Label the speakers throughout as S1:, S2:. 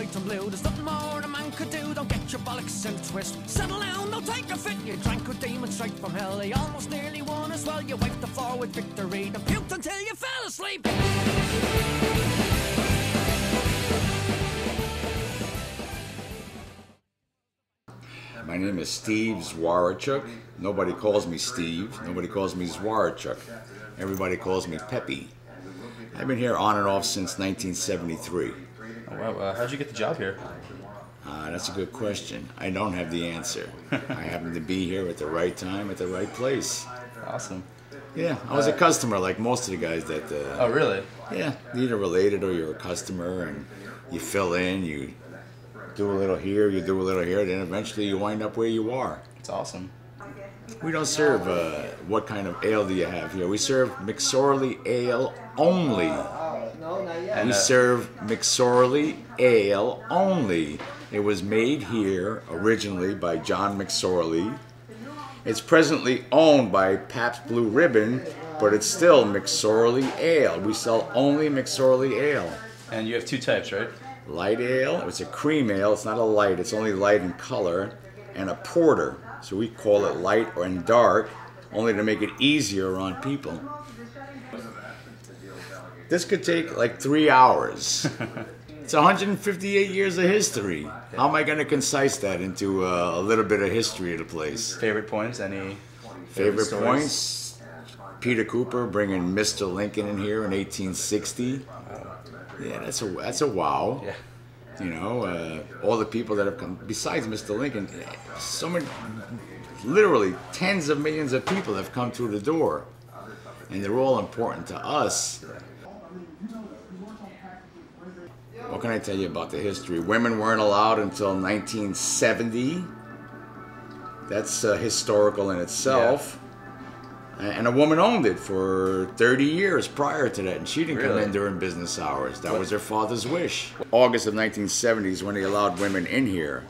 S1: white and blue. There's nothing more a man could do. Don't get your bollocks in a twist. Settle down, don't take a fit. You drank a demon straight from hell. You almost nearly won as well. You wiped the floor with victory. Then puked until you fell asleep.
S2: My name is Steve Zwarachuk. Nobody calls me Steve. Nobody calls me Zwarachuk. Everybody calls me Peppy. I've been here on and off since 1973.
S3: Oh, wow. How'd you get the job here?
S2: That's a good question. I don't have the answer. I happen to be here at the right time, at the right place.
S3: Awesome.
S2: Yeah, I was a customer like most of the guys that...
S3: oh, really?
S2: Yeah, you're either related or you're a customer, and you fill in, you do a little here, you do a little here, then eventually you wind up where you are.
S3: It's awesome.
S2: We don't serve, what kind of ale do you have here? We serve McSorley ale only. We serve McSorley ale only. It was made here originally by John McSorley. It's presently owned by Pabst Blue Ribbon, but it's still McSorley ale. We sell only McSorley ale.
S3: And you have two types, right?
S2: Light ale, it's a cream ale, it's not a light, it's only light in color, and a porter. So we call it light and dark, only to make it easier on people. This could take like 3 hours. It's 158 years of history. How am I going to concise that into a little bit of history of the place?
S3: Favorite points? Any
S2: favorite points? Peter Cooper bringing Mr. Lincoln in here in 1860. Yeah, that's a wow.
S3: Yeah.
S2: You know, all the people that have come, besides Mr. Lincoln, so many, literally tens of millions of people have come through the door. And they're all important to us. What can I tell you about the history? Women weren't allowed until 1970. That's historical in itself. Yeah. And a woman owned it for 30 years prior to that, and she didn't come in during business hours. That was her father's wish. August of 1970 is when they allowed women in here.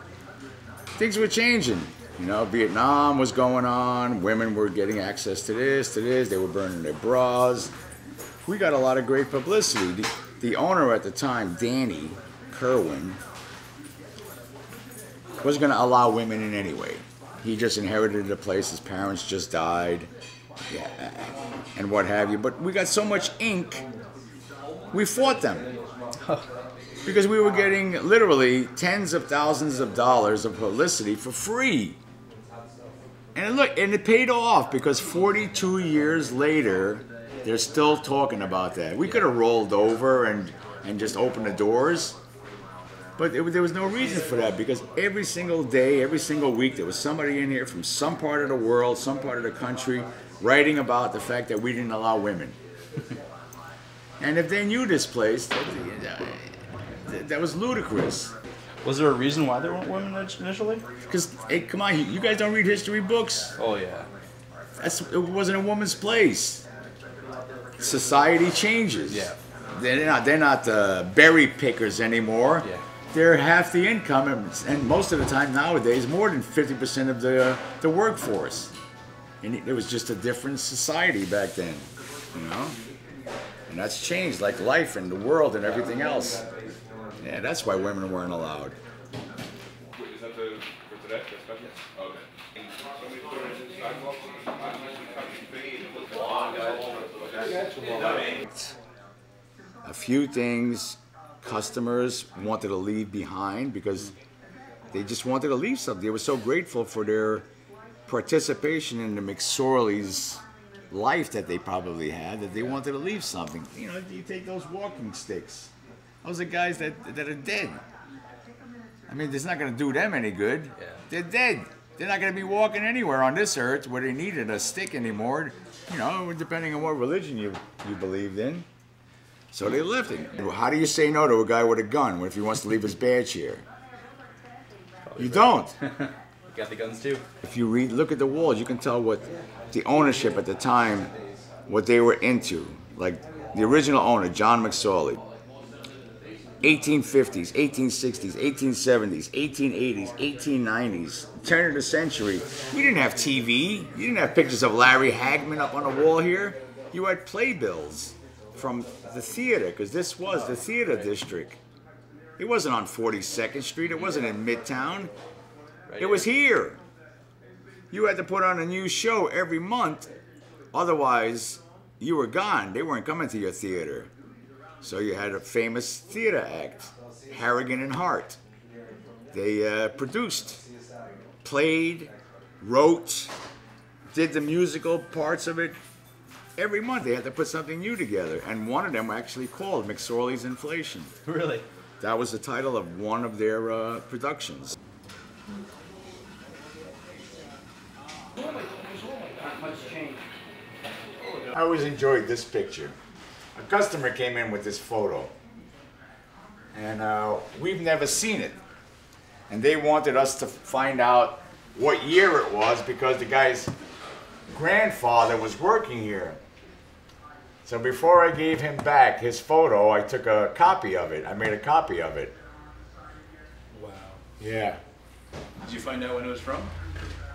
S2: Things were changing. You know, Vietnam was going on. Women were getting access to this, They were burning their bras. We got a lot of great publicity. The owner at the time, Danny Kerwin, wasn't going to allow women in anyway. He just inherited the place. His parents just died, and what have you. But we got so much ink, we fought them. Because we were getting literally tens of thousands of dollars of publicity for free. And look, and it paid off, because 42 years later, they're still talking about that. We could have rolled over and just opened the doors, but there was no reason for that, because every single day, every single week, there was somebody in here from some part of the world, some part of the country, writing about the fact that we didn't allow women. And if they knew this place, that was ludicrous.
S3: Was there a reason why there weren't women initially?
S2: Because, hey, come on, you guys don't read history books?
S3: Oh, yeah.
S2: It wasn't a woman's place. Society changes.
S3: Yeah.
S2: They're not berry pickers anymore.
S3: Yeah.
S2: They're half the income, and most of the time nowadays, more than 50% of the workforce. And it was just a different society back then, you know. And that's changed, like life and the world and everything else. Yeah, that's why women weren't allowed.
S4: Is that for today? Okay.
S2: A few things customers wanted to leave behind because they just wanted to leave something. They were so grateful for their participation in the McSorley's life that they probably had that they wanted to leave something. You know, you take those walking sticks. Those are guys that are dead. I mean, it's not going to do them any good.
S3: Yeah.
S2: They're dead. They're not going to be walking anywhere on this earth where they needed a stick anymore, you know, depending on what religion you believed in. So they left it. How do you say no to a guy with a gun if he wants to leave his badge here? You don't.
S3: You got the guns too.
S2: If you look at the walls, you can tell what the ownership at the time, what they were into. Like the original owner, John McSorley. 1850s, 1860s, 1870s, 1880s, 1890s, turn of the century. We didn't have TV. You didn't have pictures of Larry Hagman up on the wall here. You had playbills from the theater, because this was the theater district. It wasn't on 42nd Street. It wasn't in Midtown.
S3: Right
S2: It was here. You had to put on a new show every month. Otherwise, you were gone. They weren't coming to your theater. So you had a famous theater act, Harrigan and Hart. They produced, played, wrote, did the musical parts of it. Every month they had to put something new together. And one of them actually called McSorley's Inflation.
S3: Really?
S2: That was the title of one of their productions. I always enjoyed this picture. A customer came in with this photo, and we've never seen it. And they wanted us to find out what year it was because the guy's grandfather was working here. So before I gave him back his photo, I took a copy of it. I made a copy of it.
S3: Wow.
S2: Yeah.
S3: Did you find out when it was from?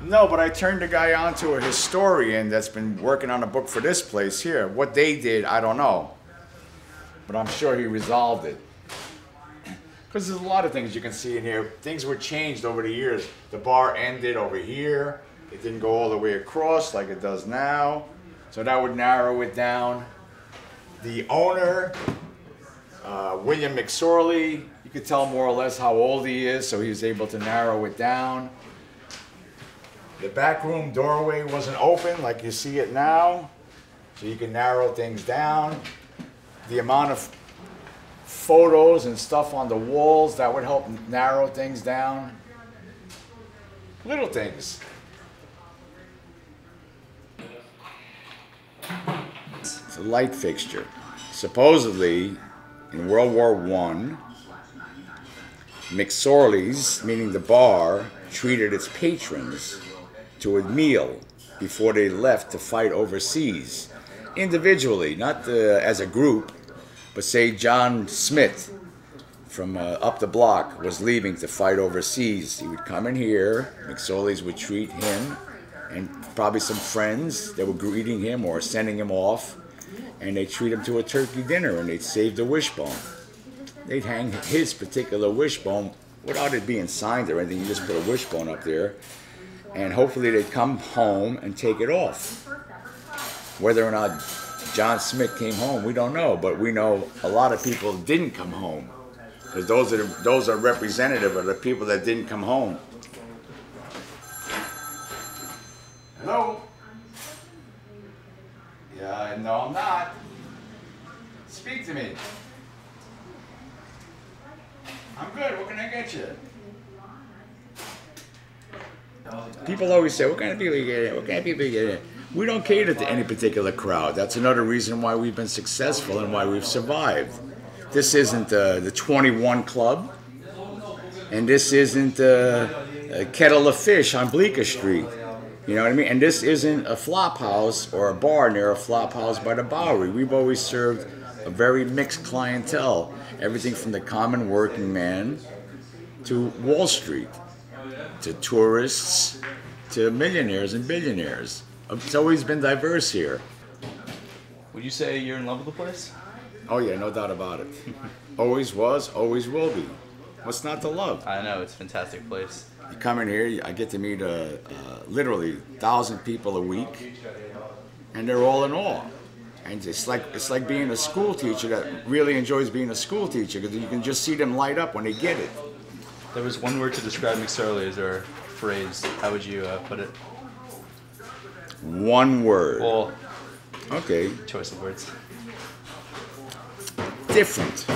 S2: No, but I turned the guy on to a historian that's been working on a book for this place here. What they did, I don't know. But I'm sure he resolved it. Because there's a lot of things you can see in here. Things were changed over the years. The bar ended over here. It didn't go all the way across like it does now. So that would narrow it down. The owner, William McSorley, you could tell more or less how old he is, so he was able to narrow it down. The back room doorway wasn't open like you see it now, so you can narrow things down. The amount of photos and stuff on the walls, that would help narrow things down. Little things. It's a light fixture. Supposedly, in World War I, McSorley's, meaning the bar, treated its patrons to a meal before they left to fight overseas. Individually, not as a group, but say John Smith from up the block was leaving to fight overseas. He would come in here, McSorley's would treat him and probably some friends that were greeting him or sending him off, and they'd treat him to a turkey dinner and they'd save the wishbone. They'd hang his particular wishbone without it being signed or anything. You just put a wishbone up there, and hopefully they'd come home and take it off. Whether or not John Smith came home, we don't know, but we know a lot of people didn't come home, because those are representative of the people that didn't come home. Hello? Yeah, no, I'm not. Speak to me. I'm good. What can I get you? People always say, what kind of people you get in? What kind of people you get in? We don't cater to any particular crowd. That's another reason why we've been successful and why we've survived. This isn't the 21 Club, and this isn't a Kettle of Fish on Bleecker Street. You know what I mean? And this isn't a flop house or a bar near a flop house by the Bowery. We've always served a very mixed clientele. Everything from the common working man to Wall Street, to tourists, to millionaires and billionaires. It's always been diverse here.
S3: Would you say you're in love with the place?
S2: Oh yeah, no doubt about it. Always was, always will be. What's not to love?
S3: I know, it's a fantastic place.
S2: You come in here, I get to meet literally 1,000 people a week, and they're all in awe. And it's like being a school teacher that really enjoys being a school teacher, because you can just see them light up when they get it.
S3: There was one word to describe McSorley's, or phrase. How would you put it?
S2: One word.
S3: Well,
S2: okay.
S3: choice of words.
S2: Different.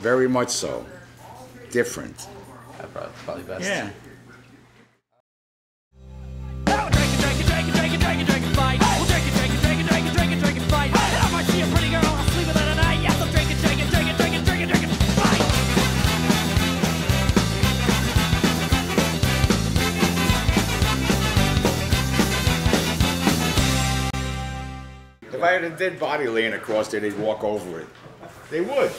S2: Very much so. Different.
S3: Probably best.
S2: Yeah.
S1: Now drink it, drink it, drink it, drink it, drink it, drink it, fight. We'll drink it, drink it, drink it, drink it, drink it, drink it, fight. If I see a pretty girl, I'll sleep with her tonight. Yes, I'll drink it, drink it, drink it, drink it, drink it, drink it, fight.
S2: If I had a dead body laying across there, they'd walk over it. They would.